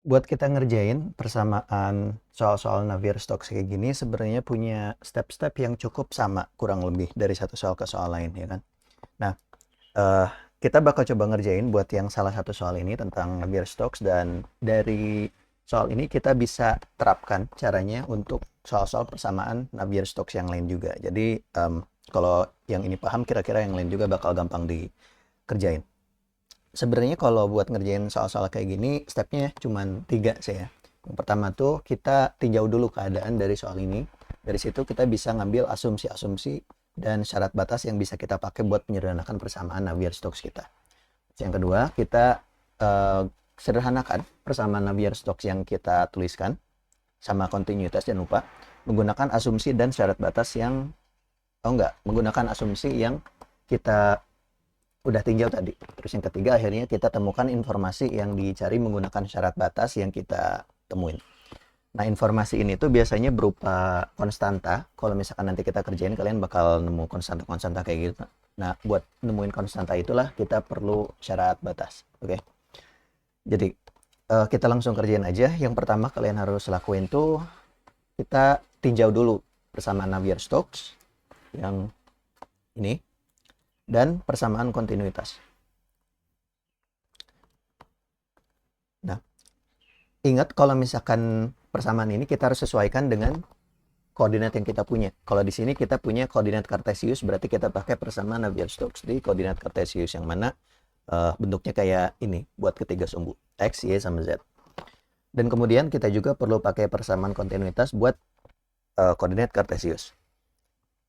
Buat kita ngerjain persamaan soal-soal Navier-Stokes kayak gini sebenarnya punya step-step yang cukup sama kurang lebih dari satu soal ke soal lain ya kan. Nah, eh, kita bakal coba ngerjain buat yang salah satu soal ini tentang Navier-Stokes dan dari soal ini kita bisa terapkan caranya untuk soal-soal persamaan Navier-Stokes yang lain juga. Jadi kalau yang ini paham kira-kira yang lain juga bakal gampang dikerjain. Sebenarnya kalau buat ngerjain soal-soal kayak gini, stepnya cuma 3 sih ya. Yang pertama tuh kita tinjau dulu keadaan dari soal ini. Dari situ kita bisa ngambil asumsi-asumsi dan syarat batas yang bisa kita pakai buat menyederhanakan persamaan Navier-Stokes kita. Yang kedua, kita eh, sederhanakan persamaan Navier-Stokes yang kita tuliskan sama kontinuitas, jangan lupa menggunakan asumsi dan syarat batas yang menggunakan asumsi yang kita udah tinjau tadi. Terus yang ketiga akhirnya kita temukan informasi yang dicari menggunakan syarat batas yang kita temuin. Nah, informasi ini tuh biasanya berupa konstanta. Kalau misalkan nanti kita kerjain, kalian bakal nemu konstanta-konstanta kayak gitu. Nah, buat nemuin konstanta itulah kita perlu syarat batas. Oke. Jadi, kita langsung kerjain aja. Yang pertama kalian harus lakuin tuh, kita tinjau dulu persamaan Navier-Stokes yang ini dan persamaan kontinuitas. Nah, ingat kalau misalkan persamaan ini kita harus sesuaikan dengan koordinat yang kita punya. Kalau di sini kita punya koordinat Cartesius, berarti kita pakai persamaan Navier-Stokes di koordinat Cartesius yang mana bentuknya kayak ini buat ketiga sumbu, X, Y, sama Z. Dan kemudian kita juga perlu pakai persamaan kontinuitas buat koordinat Cartesius.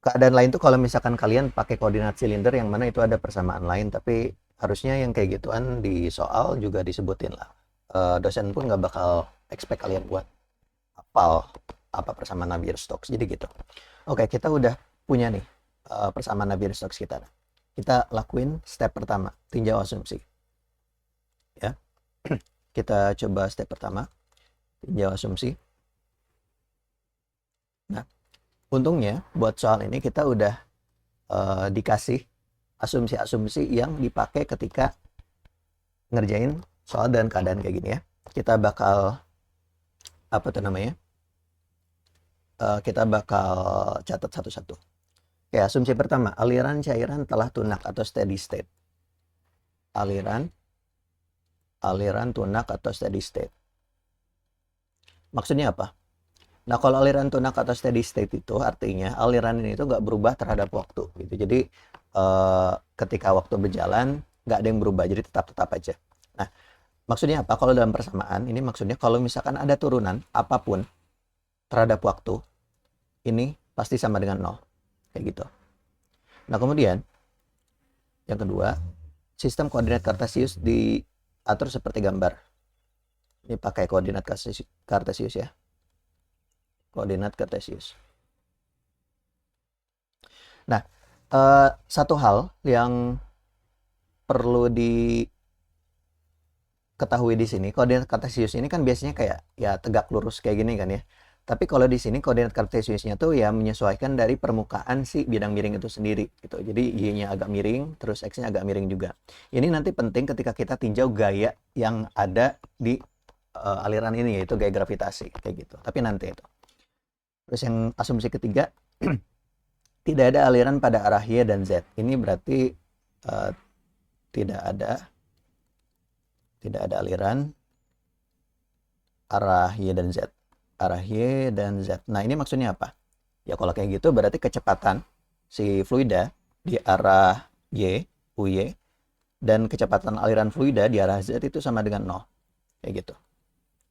Keadaan lain tuh kalau misalkan kalian pakai koordinat silinder yang mana itu ada persamaan lain, tapi harusnya yang kayak gituan di soal juga disebutin lah. Dosen pun nggak bakal expect kalian buat hafal apa persamaan Navier-Stokes. Jadi gitu. Oke, kita udah punya nih persamaan Navier-Stokes kita. Kita lakuin step pertama, tinjau asumsi. Ya, kita coba step pertama, tinjau asumsi. Nah, untungnya buat soal ini kita udah dikasih asumsi-asumsi yang dipakai ketika ngerjain soal dan keadaan kayak gini ya. Kita bakal apa tuh namanya? Kita bakal catat satu-satu. Oke, asumsi pertama, aliran cairan telah tunak atau steady state. Aliran tunak atau steady state. Maksudnya apa? Nah, kalau aliran tunak atau steady state itu artinya aliran ini itu nggak berubah terhadap waktu gitu. Jadi ketika waktu berjalan nggak ada yang berubah, jadi tetap-tetap aja. Nah, maksudnya apa? Kalau dalam persamaan ini maksudnya kalau misalkan ada turunan apapun terhadap waktu, ini pasti sama dengan nol. Kayak gitu. Nah, kemudian yang kedua, sistem koordinat Cartesius diatur seperti gambar. Ini pakai koordinat Cartesius ya. Koordinat Cartesius. Nah, satu hal yang perlu diketahui di sini, koordinat Cartesius ini kan biasanya kayak ya tegak lurus kayak gini kan ya. Tapi kalau di sini koordinat Cartesiusnya tuh ya menyesuaikan dari permukaan si bidang miring itu sendiri gitu. Jadi Y-nya agak miring, terus X-nya agak miring juga. Ini nanti penting ketika kita tinjau gaya yang ada di aliran ini, yaitu gaya gravitasi kayak gitu. Tapi nanti itu. Terus yang asumsi ketiga, tidak ada aliran pada arah Y dan Z. Ini berarti uh, tidak ada aliran arah Y dan Z. Arah Y dan Z. Nah, ini maksudnya apa? Ya kalau kayak gitu berarti kecepatan si fluida di arah Y, UY, dan kecepatan aliran fluida di arah Z itu sama dengan 0. Kayak gitu.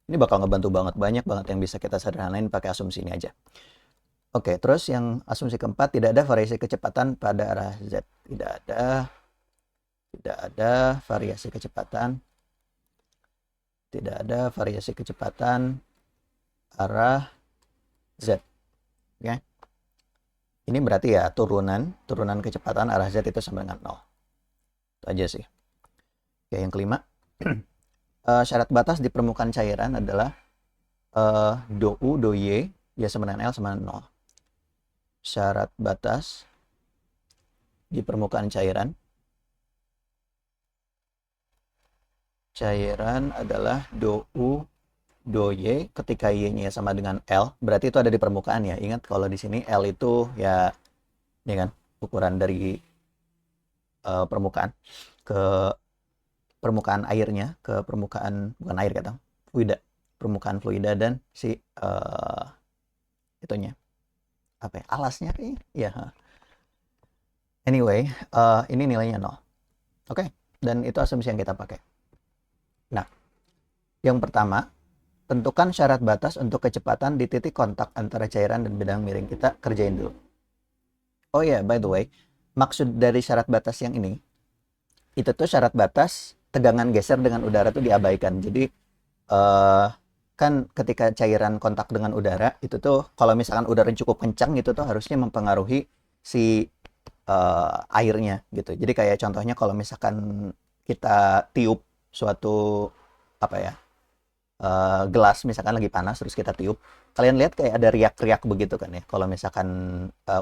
Ini bakal ngebantu banyak banget yang bisa kita sederhanain pakai asumsi ini aja. Oke, terus yang asumsi keempat, tidak ada variasi kecepatan pada arah Z. Tidak ada variasi kecepatan. Tidak ada variasi kecepatan arah Z. Oke. Ini berarti ya turunan kecepatan arah Z itu sama dengan 0. Itu aja sih. Oke, yang kelima. Syarat batas di permukaan cairan adalah do U, do Y, ya sama dengan L sama dengan 0. Syarat batas di permukaan cairan adalah do U, do Y ketika Y-nya sama dengan L, berarti itu ada di permukaan ya. Ingat kalau di sini L itu ya, ini kan ukuran dari permukaan ke permukaan airnya, ke permukaan, bukan air kata, fluida, permukaan fluida dan si itunya apa ya, alasnya kayaknya ya. Anyway, ini nilainya 0. Oke, dan itu asumsi yang kita pakai. Nah, yang pertama, tentukan syarat batas untuk kecepatan di titik kontak antara cairan dan bidang miring. Kita kerjain dulu. Oh ya, by the way, maksud dari syarat batas yang ini, itu tuh syarat batas tegangan geser dengan udara tuh diabaikan. Jadi, kan ketika cairan kontak dengan udara, itu tuh kalau misalkan udara cukup kencang, itu tuh harusnya mempengaruhi si airnya gitu. Jadi kayak contohnya kalau misalkan kita tiup suatu apa ya, gelas misalkan lagi panas terus kita tiup, kalian lihat kayak ada riak-riak begitu kan ya, kalau misalkan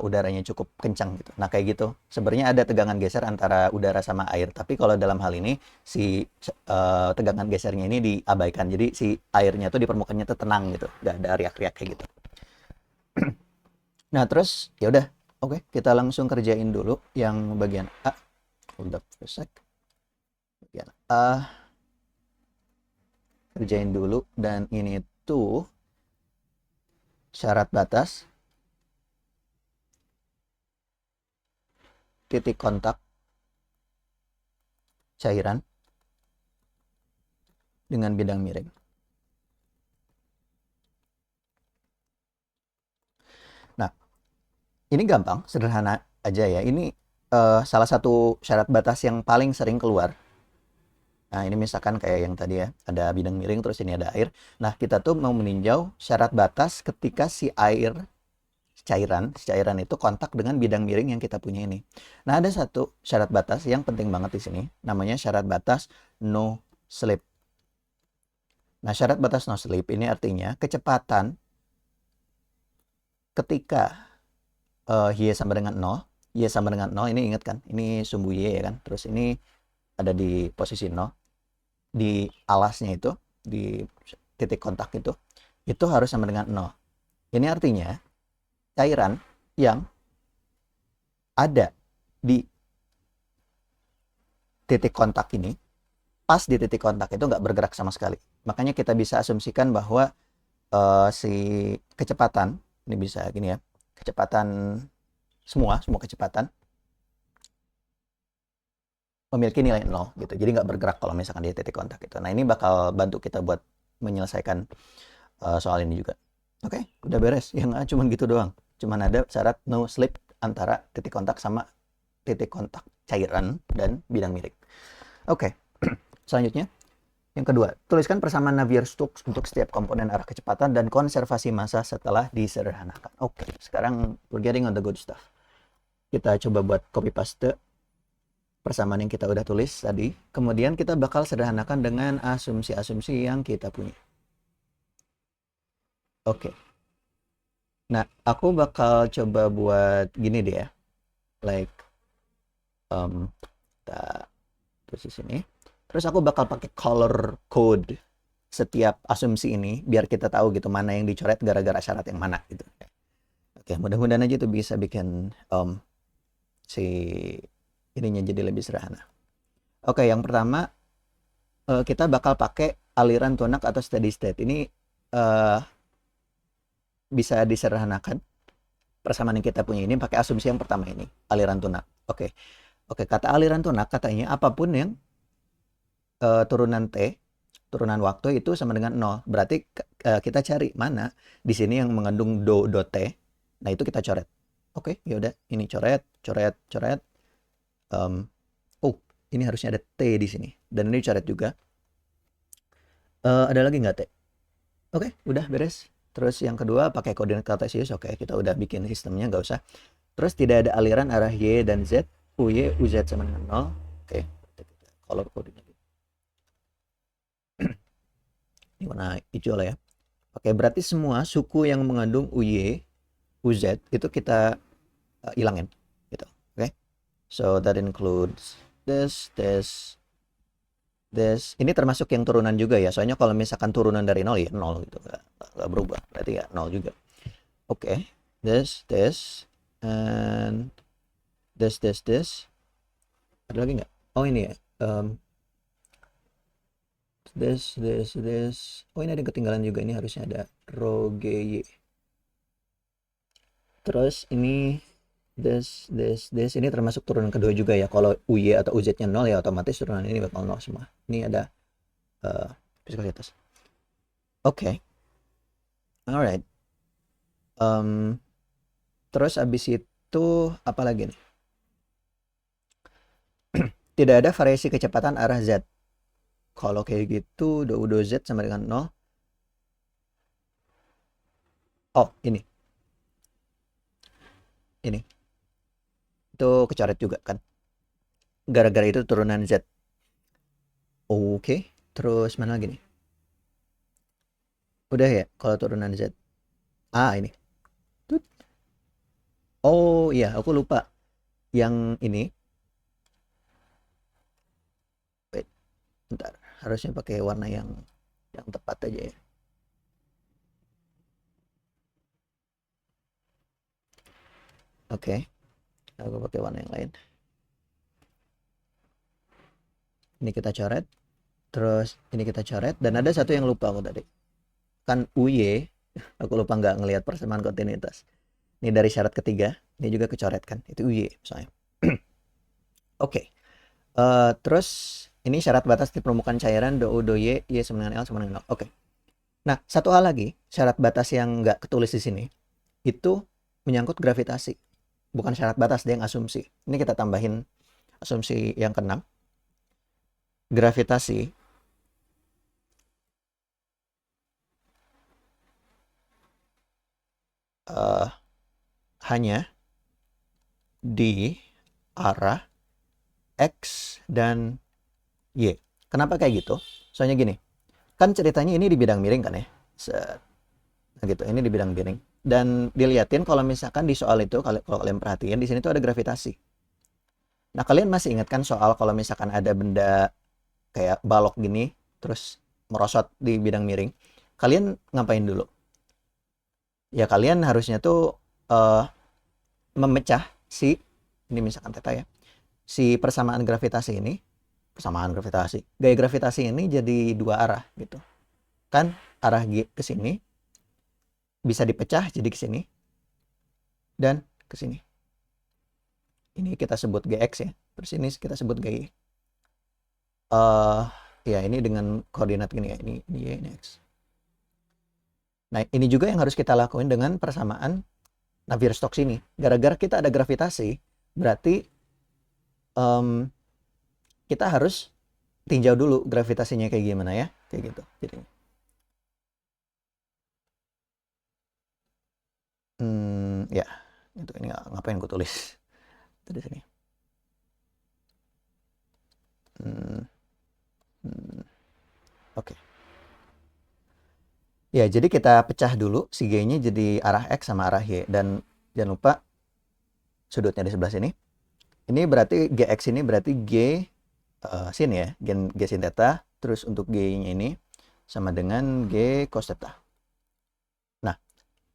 udaranya cukup kencang gitu. Nah kayak gitu, sebenarnya ada tegangan geser antara udara sama air, tapi kalau dalam hal ini si tegangan gesernya ini diabaikan, jadi si airnya tuh di permukaannya tuh tenang gitu, nggak ada riak-riak kayak gitu. Nah terus ya udah, oke, kita langsung kerjain dulu yang bagian A. Hold up for a sec. Bagian A kerjain dulu, dan ini tuh syarat batas titik kontak cairan dengan bidang miring. Nah, ini gampang, sederhana aja ya. Ini salah satu syarat batas yang paling sering keluar. Nah, ini misalkan kayak yang tadi ya, ada bidang miring, terus ini ada air. Nah, kita tuh mau meninjau syarat batas ketika si cairan itu kontak dengan bidang miring yang kita punya ini. Nah, ada satu syarat batas yang penting banget di sini, namanya syarat batas no slip. Nah, syarat batas no slip ini artinya kecepatan ketika Y sama dengan 0, Y sama dengan 0, ini ingat kan, ini sumbu Y ya kan, terus ini ada di posisi 0, di alasnya itu, di titik kontak itu harus sama dengan 0. Ini artinya cairan yang ada di titik kontak ini, pas di titik kontak itu nggak bergerak sama sekali. Makanya kita bisa asumsikan bahwa si kecepatan, ini bisa gini ya, kecepatan semua kecepatan memiliki nilai 0 gitu. Jadi nggak bergerak kalau misalkan di titik kontak itu. Nah, ini bakal bantu kita buat menyelesaikan soal ini juga. Oke, udah beres. Ya nggak cuma gitu doang. Cuman ada syarat no slip antara titik kontak sama titik kontak cairan dan bidang miring. Oke, selanjutnya yang kedua, tuliskan persamaan Navier-Stokes untuk setiap komponen arah kecepatan dan konservasi massa setelah disederhanakan. Oke, sekarang we're getting on the good stuff. Kita coba buat copy paste persamaan yang kita udah tulis tadi. Kemudian kita bakal sederhanakan dengan asumsi-asumsi yang kita punya. Oke. Nah, aku bakal coba buat gini deh ya. Like, kita terus di sini. Terus aku bakal pakai color code setiap asumsi ini biar kita tahu gitu mana yang dicoret gara-gara syarat yang mana gitu. Oke, mudah-mudahan aja itu bisa bikin si ininya jadi lebih sederhana. Oke, yang pertama kita bakal pakai aliran tunak atau steady state. Ini bisa disederhanakan. Persamaan yang kita punya ini pakai asumsi yang pertama ini, aliran tunak. Oke, kata aliran tunak katanya apapun yang turunan T, turunan waktu itu sama dengan 0. Berarti kita cari mana di sini yang mengandung do T. Nah, itu kita coret. Oke, ya udah, ini coret. Oh, ini harusnya ada T di sini. Dan ini coret juga. Ada lagi nggak T? Oke, udah beres. Terus yang kedua pakai koordinat kartesius. Oke, kita udah bikin sistemnya, nggak usah. Terus tidak ada aliran arah Y dan Z. UY, UZ sama dengan 0. Oke, color codingnya. Ini warna hijau lah ya. Oke, berarti semua suku yang mengandung UY, UZ itu kita hilangin gitu. Oke. So that includes this, Ini termasuk yang turunan juga ya. Soalnya kalau misalkan turunan dari 0 ya 0 gitu. Nggak berubah. Berarti ya 0 juga. Oke. This. And this. Ada lagi nggak? Oh ini ya. This. Oh ini ada yang ketinggalan juga. Ini harusnya ada row GY. Terus ini this. Ini termasuk turunan kedua juga ya. Kalau UY atau UZ-nya 0 ya otomatis turunan ini bakal 0 semua. Ini ada viskositas. Oke. Alright. Terus abis itu apa lagi nih? Tidak ada variasi kecepatan arah Z. Kalau kayak gitu, dou Z sama dengan 0. Oh, ini. Itu kecoret juga kan. Gara-gara itu turunan Z. Oke. Terus mana lagi nih? Udah ya, kalau turunan Z. Ini. Tut. Oh iya, aku lupa. Yang ini. Wait, bentar. Harusnya pakai warna yang tepat aja ya. Oke. Aku pakai warna yang lain. Ini kita coret. Terus ini kita coret. Dan ada satu yang lupa aku tadi. Kan UY. Aku lupa nggak ngelihat persamaan kontinuitas. Ini dari syarat ketiga. Ini juga kecoret kan. Itu UY misalnya. Oke. Terus ini syarat batas di permukaan cairan dou y sama dengan L sama dengan 0. Oke. Nah, satu hal lagi, syarat batas yang nggak ketulis di sini itu menyangkut gravitasi. Bukan syarat batas, dia yang asumsi. Ini kita tambahin asumsi yang keenam. Gravitasi hanya di arah X dan Y. Kenapa kayak gitu? Soalnya gini, kan ceritanya ini di bidang miring kan ya. Nah gitu, ini di bidang miring. Dan dilihatin kalau misalkan di soal itu, kalau kalian perhatiin, di sini tuh ada gravitasi. Nah, kalian masih ingat kan soal kalau misalkan ada benda kayak balok gini, terus merosot di bidang miring, kalian ngapain dulu? Ya kalian harusnya tuh memecah ini misalkan theta ya, si persamaan gravitasi ini, gaya gravitasi ini jadi dua arah gitu. Kan arah G ke sini bisa dipecah jadi ke sini dan ke sini. Ini kita sebut GX ya. Terus ini kita sebut GY. Ya ini dengan koordinat gini ya. Ini Y, ini X. Nah, ini juga yang harus kita lakuin dengan persamaan Navier-Stokes ini. Gara-gara kita ada gravitasi, berarti kita harus tinjau dulu gravitasinya kayak gimana ya. Kayak gitu. Jadi ya, itu ini ngapain gue tulis itu di sini. Oke. Ya, jadi kita pecah dulu si G-nya jadi arah X sama arah Y. Dan jangan lupa sudutnya di sebelah sini. Ini berarti GX ini berarti G sin ya. G sin theta. Terus untuk G-nya ini sama dengan G cos theta. Nah,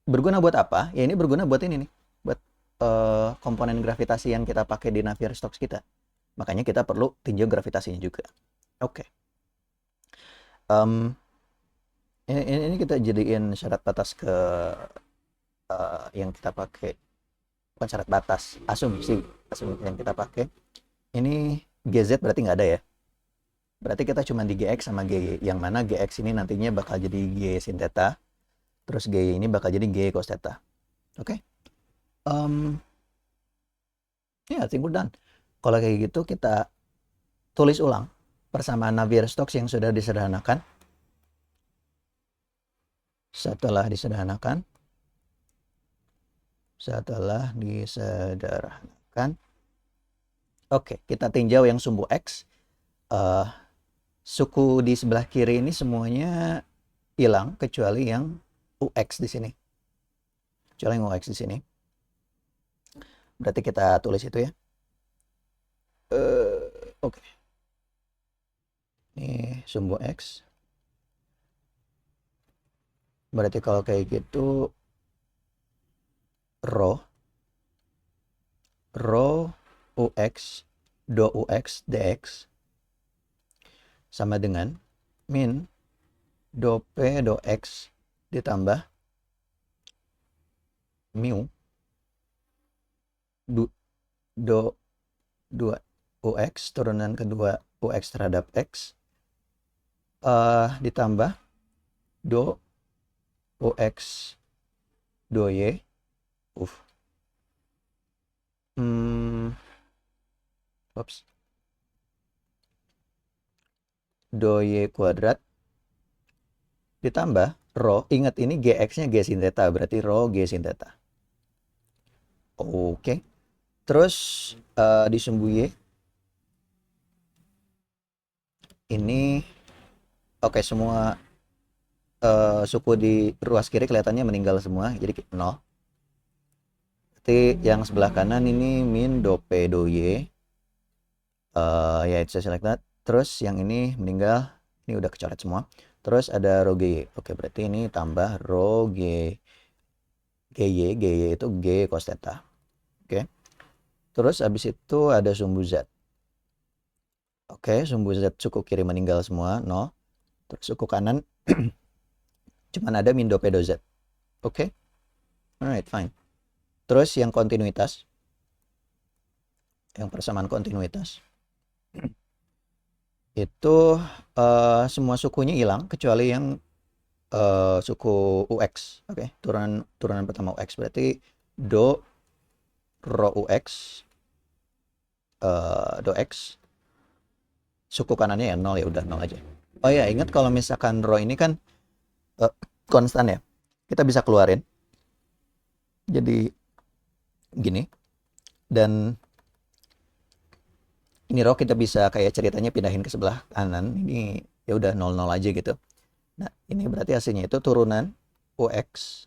berguna buat apa? Ya ini berguna buat ini nih. Buat komponen gravitasi yang kita pakai di Navier-Stokes kita. Makanya kita perlu tinjau gravitasinya juga. Oke. Ini kita jadiin syarat batas ke yang kita pakai, bukan syarat batas, asumsi yang kita pakai. Ini GZ berarti nggak ada ya. Berarti kita cuma di GX sama GY, yang mana GX ini nantinya bakal jadi G sin theta, terus GY ini bakal jadi G cos theta. Oke. Ya, I think we're done. Kalau kayak gitu kita tulis ulang persamaan Navier-Stokes yang sudah disederhanakan. Setelah disederhanakan, oke, kita tinjau yang sumbu X. Suku di sebelah kiri ini semuanya hilang kecuali yang UX di sini. Berarti kita tulis itu ya. Oke. Ini sumbu X. Berarti kalau kayak gitu, rho UX do UX dx sama dengan min do P do X ditambah mu do 2 UX turunan kedua UX terhadap X ditambah do UX do Y do Y kuadrat ditambah rho, ingat ini GX-nya G sin theta, berarti rho G sin theta. Oke. Terus di sumbu Y ini oke, semua suku di ruas kiri kelihatannya meninggal semua, jadi 0. Berarti yang sebelah kanan ini min do P do Y. Ya, it's just like that. Terus yang ini meninggal, ini udah kecoret semua. Terus ada rho GY. Oke, berarti ini tambah rho GY itu G cos theta. Oke. Terus habis itu ada sumbu Z. Oke, sumbu Z suku kiri meninggal semua, 0. Terus suku kanan cuman ada min do P do Z. Oke. Alright, fine. Terus yang kontinuitas. Yang persamaan kontinuitas. Itu semua sukunya hilang kecuali yang suku UX. Oke, turunan pertama UX berarti do rho UX do X suku kanannya ya 0, ya udah 0 aja. Oh ya, ingat kalau misalkan rho ini kan konstan ya, kita bisa keluarin jadi gini, dan ini rho kita bisa kayak ceritanya pindahin ke sebelah kanan, ini ya udah 0 aja gitu. Nah, ini berarti hasilnya itu turunan UX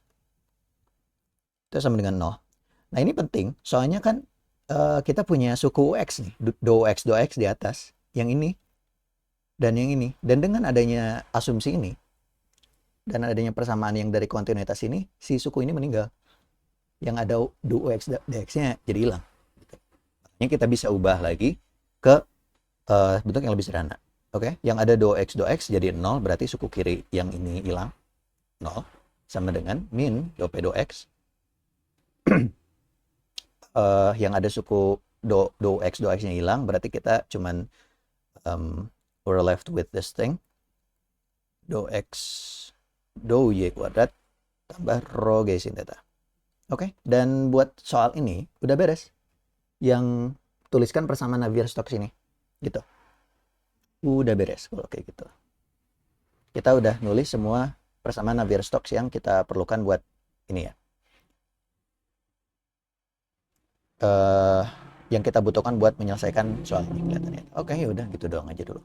itu sama dengan 0. Nah, ini penting soalnya kan kita punya suku UX nih, do X di atas, yang ini dan yang ini. Dan dengan adanya asumsi ini dan adanya persamaan yang dari kontinuitas ini, si suku ini meninggal. Yang ada do UX dx-nya jadi hilang. Makanya kita bisa ubah lagi ke bentuk yang lebih sederhana. Oke, yang ada do X jadi 0, berarti suku kiri yang ini hilang, 0, sama dengan min do P do X. Yang ada suku do X-nya hilang, berarti kita cuman we're left with this thing, do X do Y kuadrat tambah rho G sin theta. Oke, dan buat soal ini udah beres. Yang tuliskan persamaan Navier-Stokes ini, gitu. Udah beres kalau kayak gitu. Kita udah nulis semua persamaan Navier-Stokes yang kita perlukan buat ini ya. Yang kita butuhkan buat menyelesaikan soal ini kelihatannya. Oke, ya udah gitu doang aja dulu.